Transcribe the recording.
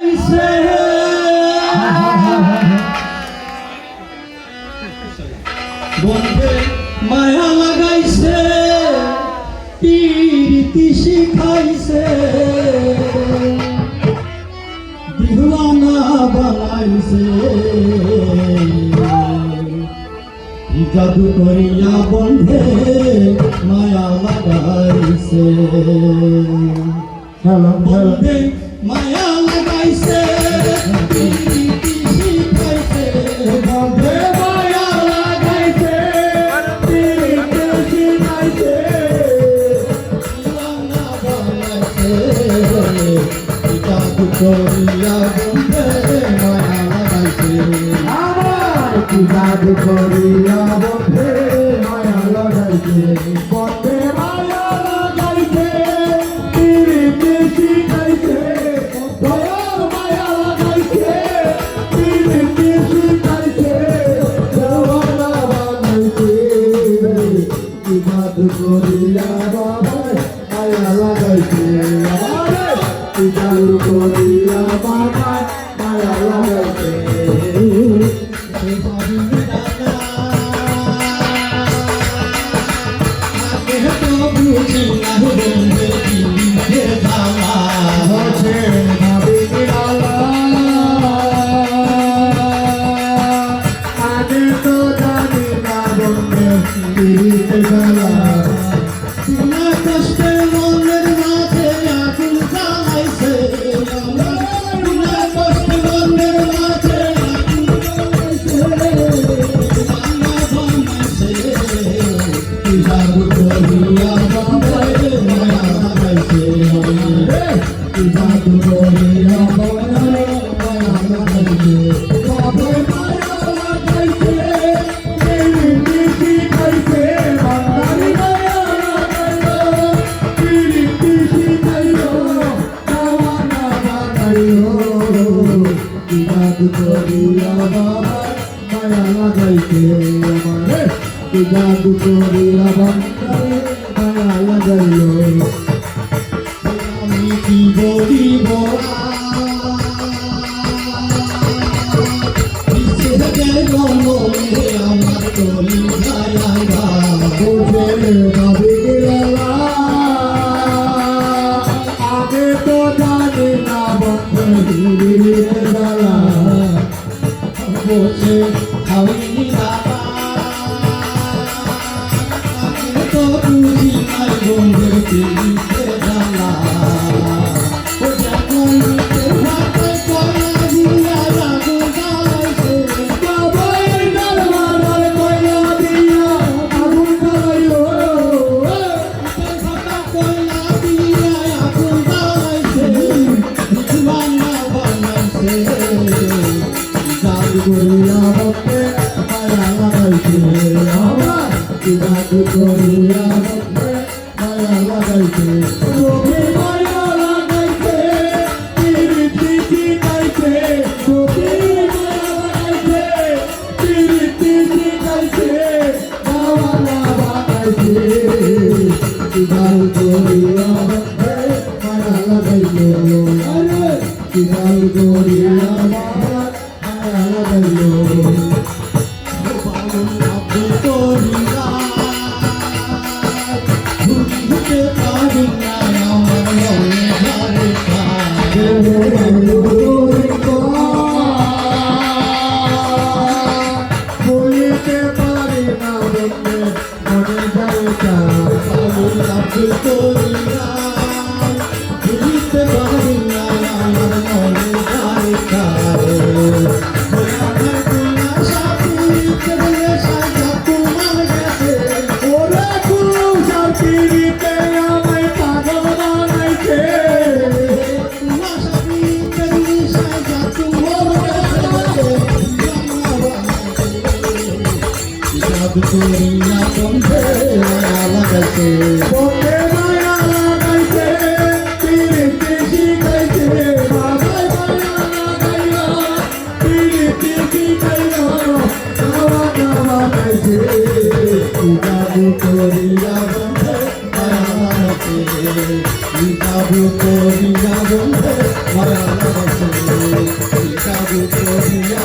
লাগাইছে বন্ধে মায়া লাগাইছে প্রীতি শিখাইছে দিওয়ানা বানাইছে জাদু করিয়া বন্ধে মায়া লাগাইছে বন্ধে মায়া লাগাইছে প্রীতি শিখাইছে বন্ধে মায়া লাগাইছে প্রীতি শিখাইছে দিওয়ানা বানাইছে জাদু করিয়া বন্ধে মায়া লাগাইছে জাদু করিয়া বন্ধে মায়া লাগাইছে বন্ধে মায়া লাগাইছে প্রীতি শিখাইছে দয়ার মায়া লাগাইছে প্রীতি শিখাইছে দেওয়ানা বানাইছে জাদু করিয়া বাবা মায়া লাগাইছে জাদু করিয়া বাবা মায়া লাগাইছে জাদু করিয়া মায়া লাগাইলো আমি কি বলিব আমার তরি আগে তো জানি না বন্ধু বসে খাওয়াইনি বাবা তো বুঝি নাই বন্ধের পিড়িতে জ্বালা ও যখন নিতে ভাতে কলা দিয়া আগুন জ্বালাইছে বাবাই দরবার কইলা দিয়া আগুন জ্বালাইলো ভাতা কলা দিয়া আগুন জ্বালাইছে দিওয়ানা বানাইছে জাদু করিয়া বন্ধে মায়া লাগাইছে জাদু করিয়া বন্ধে মায়া লাগাইছে তোকে মায়া লাগাইছে প্রীতি শিখাইছে তোকে মায়া লাগাইছে প্রীতি শিখাইছে দেওয়ানা বানাইছে জাদু করিয়া বন্ধে মায়া লাগাইছে জাদু করিয়া মায়া লাগাইলো বলিতে পারি না বলতে মনে Victoria Bonde Alagate Bonde Maya Lagaite Tiri Tiri Kaite Baba Maya Lagaila Tiri Tiri Kaila Nawa Nawa Kaite Ika Victoria Bonde Alagate Ika Victoria Bonde Alagate করিয়া